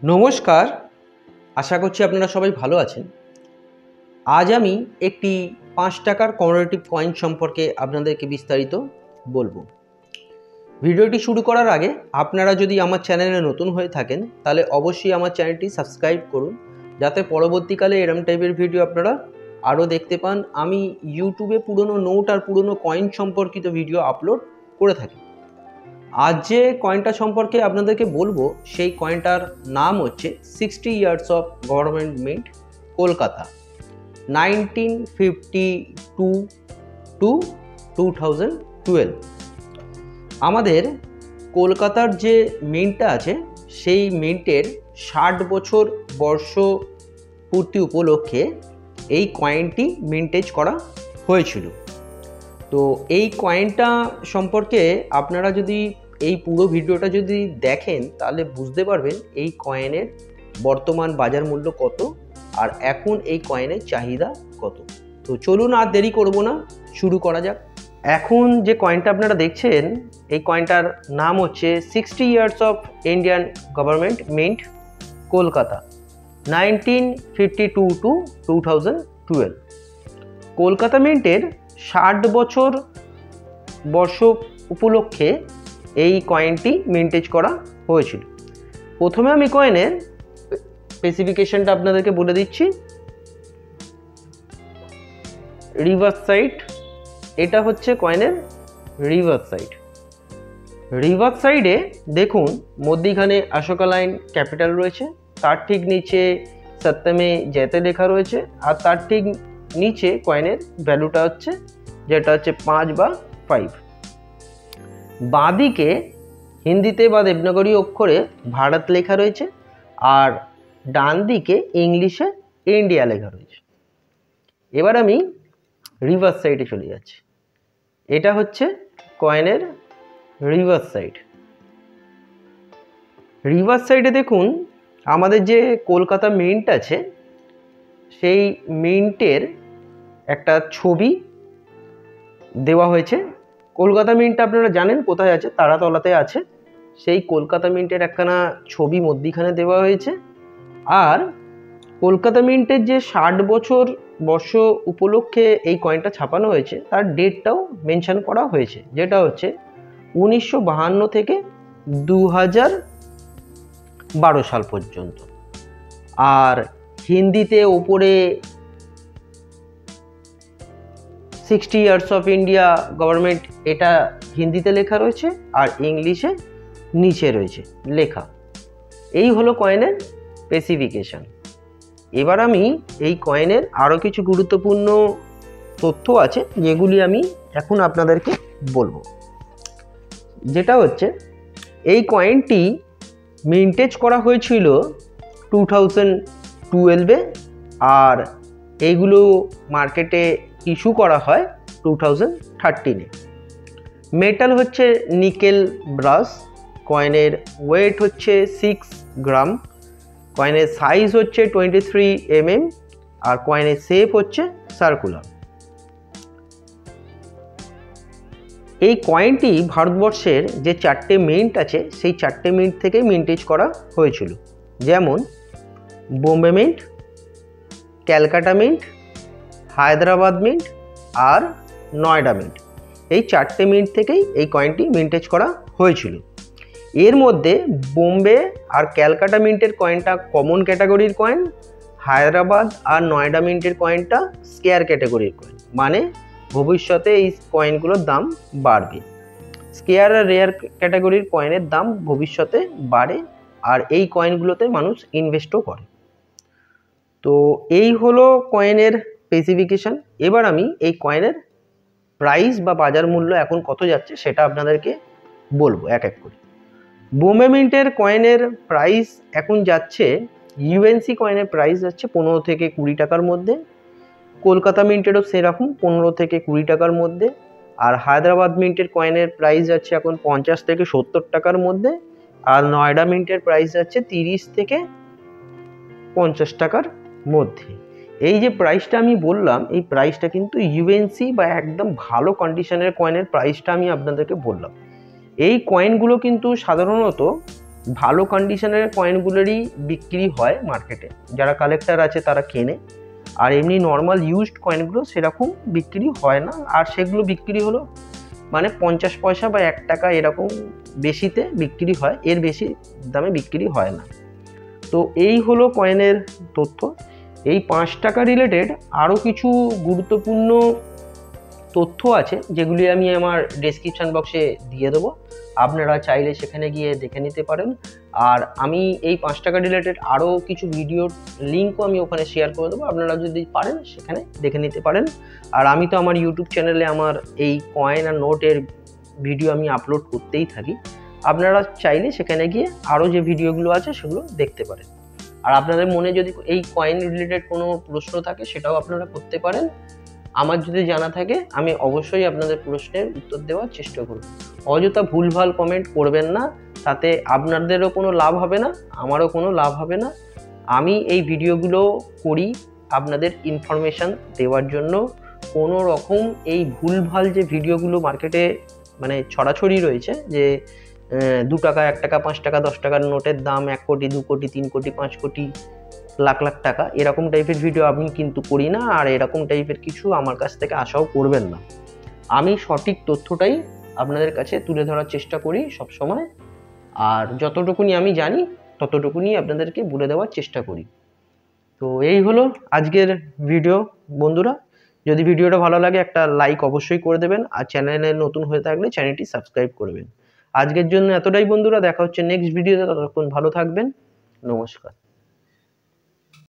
নমস্কার, আশা করছি আপনারা সবাই ভালো আছেন। আজ আমি একটি ৫ টাকার কমেমোরেটিভ কয়েন সম্পর্কে আপনাদেরকে বিস্তারিত বলবো। ভিডিওটি শুরু করার আগে আপনারা যদি আমার চ্যানেলে নতুন হয়ে থাকেন তাহলে অবশ্যই আমার চ্যানেলটি সাবস্ক্রাইব করুন, যাতে পরবর্তীকালে এরম টাইপের ভিডিও আপনারা আরও দেখতে পান। আমি ইউটিউবে পুরনো নোট আর পুরনো কয়েন সম্পর্কিত ভিডিও আপলোড করে থাকি। আজ যে কয়েনটা সম্পর্কে আপনাদেরকে বলবো সেই কয়েনটার নাম হচ্ছে 60 years of government mint, Kolkata, 1952 to 2012। আমাদের কলকাতার যে মিন্টটা আছে সেই মিন্টের 60 বছর বর্ষ পূর্তি উপলক্ষে এই কয়েনটি মিন্টেজ করা হয়েছিল। তো এই কয়েনটা সম্পর্কে আপনারা যদি এই পুরো ভিডিওটা যদি দেখেন তাহলে বুঝতে পারবেন এই কয়েনের বর্তমান বাজার মূল্য কত আর এখন এই কয়েনের চাহিদা কত। তো চলুন আর দেরি করব না, শুরু করা যাক। এখন যে কয়েনটা আপনারা দেখছেন এই কয়েনটার নাম হচ্ছে 60 years of Indian government mint, Kolkata, 1952 to 2012। Kolkata মিন্টের 60 বছর বর্ষ উপলক্ষে এই কয়েনটি মিন্টেজ করা হয়েছিল। প্রথমে আমি কয়েনের স্পেসিফিকেশনটা আপনাদেরকে বলে দিচ্ছি। রিভার্স সাইড, এটা হচ্ছে কয়েনের রিভার্স সাইড। রিভার্স সাইডে দেখুন মধ্যিখানে অশোকা লাইন ক্যাপিটাল রয়েছে, তার ঠিক নিচে সত্যমে জয়তে লেখা রয়েছে, আর তার ঠিক নিচে কয়েনের ভ্যালুটা হচ্ছে যেটা হচ্ছে 5 বা 5। বাঁদিকে হিন্দিতে বা দেবনাগরী অক্ষরে ভারত লেখা রয়েছে, আর ডান দিকে ইংলিশে ইন্ডিয়া লেখা রয়েছে। এবার আমি রিভার্স সাইডে চলে যাচ্ছি। এটা হচ্ছে কয়েনের রিভার্স সাইড। রিভার্স সাইডে দেখুন আমাদের যে কলকাতা মিন্ট আছে সেই মিন্টের একটা ছবি দেওয়া হয়েছে। কলকাতা মিন্ট আপনারা জানেন কোথায় আছে, তারাতলাতে আছে। সেই কলকাতা মিন্টের একখানা ছবি মধ্যিখানে দেওয়া হয়েছে। আর কলকাতা মিন্টের যে 60 বছর বর্ষ উপলক্ষে এই কয়েনটা ছাপানো হয়েছে তার ডেটটাও মেনশন করা হয়েছে, যেটা হচ্ছে 1952 থেকে 2012 সাল পর্যন্ত। আর হিন্দিতে ওপরে 60 ইয়ার্স অফ ইন্ডিয়া গভর্নমেন্ট এটা হিন্দিতে লেখা রয়েছে, আর ইংলিশে নিচে রয়েছে লেখা। এই হলো কয়েনের স্পেসিফিকেশন। এবার আমি এই কয়েনের আরও কিছু গুরুত্বপূর্ণ তথ্য আছে যেগুলি আমি এখন আপনাদেরকে বলবো। যেটা হচ্ছে এই কয়েনটি মিন্টেজ করা হয়েছিল 2012-এ, আর এইগুলো মার্কেটে ইস্যু করা হয় 2013-এ। মেটাল হচ্ছে নিকেল ব্রাস, কয়েনের ওয়েট হচ্ছে 6 গ্রাম, কয়েনের সাইজ হচ্ছে 23 mm, আর কয়েনের শেপ হচ্ছে সার্কুলার। এই কয়েনটি ভারতবর্ষের যে 4টে মিন্ট আছে সেই 4টে মিন্ট থেকে মিন্টেজ করা হয়েছিল, যেমন Bombay mint, Calcutta mint, Hyderabad mint আর নয়ডা মিন্ট। এই 4টে মিন্ট থেকেই এই কয়েনটি মিন্টেজ করা হয়েছিল। এর মধ্যে বোম্বে আর ক্যালকাটা মিন্টের কয়েনটা কমন ক্যাটাগরির কয়েন, হায়দ্রাবাদ আর নয়ডা মিন্টের কয়েনটা স্কেয়ার ক্যাটাগরির কয়েন, মানে ভবিষ্যতে এই কয়েনগুলোর দাম বাড়বে। স্কেয়ার আর রেয়ার ক্যাটাগরির কয়েনের দাম ভবিষ্যতে বাড়ে, আর এই কয়েনগুলোতে মানুষ ইনভেস্টও করে। তো এই হলো কয়েনের স্পেসিফিকেশন। এবার আমি এই কয়েনের প্রাইস বা বাজার মূল্য এখন কত যাচ্ছে সেটা আপনাদেরকে বলবো এক এক করে। বোম্বে মিন্টের কয়েনের প্রাইস এখন যাচ্ছে, ইউএনসি কয়েনের প্রাইস যাচ্ছে 15 থেকে 20 টাকার মধ্যে, কলকাতা মিন্টেরও সেরকম 15 থেকে 20 টাকার মধ্যে, আর হায়দ্রাবাদ মিন্টের কয়েনের প্রাইস যাচ্ছে এখন 50 থেকে 70 টাকার মধ্যে, আর নয়ডা মিন্টের প্রাইস যাচ্ছে 30 থেকে 50 টাকার মধ্যে। এই যে প্রাইসটা আমি বললাম এই প্রাইসটা কিন্তু ইউএনসি বা একদম ভালো কন্ডিশনের কয়েনের প্রাইসটা আমি আপনাদেরকে বললাম। এই কয়েনগুলো কিন্তু সাধারণত ভালো কন্ডিশনের কয়েনগুলোরই বিক্রি হয় মার্কেটে, যারা কালেক্টর আছে তারা কেনে। আর এমনি নর্মাল ইউজড কয়েনগুলো সেরকম বিক্রি হয় না, আর সেগুলো বিক্রি হলো মানে 50 পয়সা বা 1 টাকা এরকম বেশিতে বিক্রি হয়, এর বেশি দামে বিক্রি হয় না। তো এই হলো কয়েনের তথ্য। এই 5 টাকা রিলেটেড আরও কিছু গুরুত্বপূর্ণ তথ্য আছে যেগুলি আমি আমার ডেসক্রিপশান বক্সে দিয়ে দেবো, আপনারা চাইলে সেখানে গিয়ে দেখে নিতে পারেন। আর আমি এই 5 টাকা রিলেটেড আরও কিছু ভিডিওর লিঙ্কও আমি ওখানে শেয়ার করে দেবো, আপনারা যদি পারেন সেখানে দেখে নিতে পারেন। আর আমি তো আমার ইউটিউব চ্যানেলে আমার এই কয়েন আর নোটের ভিডিও আমি আপলোড করতেই থাকি, আপনারা চাইলে সেখানে গিয়ে আরও যে ভিডিওগুলো আছে সেগুলো দেখতে পারেন। আর আপনাদের মনে যদি এই কয়েন রিলেটেড কোনো প্রশ্ন থাকে সেটাও আপনারা করতে পারেন, আমার যদি জানা থাকে আমি অবশ্যই আপনাদের প্রশ্নের উত্তর দেওয়ার চেষ্টা করব। অযথা ভুলভাল কমেন্ট করবেন না, তাতে আপনাদেরও কোনো লাভ হবে না, আমারও কোনো লাভ হবে না। আমি এই ভিডিওগুলো করি আপনাদের ইনফরমেশান দেওয়ার জন্য। কোনো রকম এই ভুলভাল যে ভিডিওগুলো মার্কেটে মানে ছড়াছড়ি রয়েছে, যে 2 টাকা 1 টাকা 5 টাকা 10 টাকার নোটের দাম 1 কোটি 2 কোটি 3 কোটি 5 কোটি লাখ লাখ টাকা, এরকম টাইপের ভিডিও আমি কিন্তু করি না, আর এরকম টাইপের কিছু আমার কাছ থেকে আশাও করবেন না। আমি সঠিক তথ্যটাই আপনাদের কাছে তুলে ধরার চেষ্টা করি সব সময়, আর যতটুকুনি আমি জানি ততটুকুনি আপনাদেরকে বলে দেওয়ার চেষ্টা করি। তো এই হলো আজকের ভিডিও বন্ধুরা। যদি ভিডিওটা ভালো লাগে একটা লাইক অবশ্যই করে দেবেন, আর চ্যানেলে নতুন হয়ে থাকলে চ্যানেলটি সাবস্ক্রাইব করবেন। আজকের জন্য এতটাই বন্ধুরা, দেখা হচ্ছে নেক্সট ভিডিওতে, ততক্ষণ ভালো থাকবেন, নমস্কার।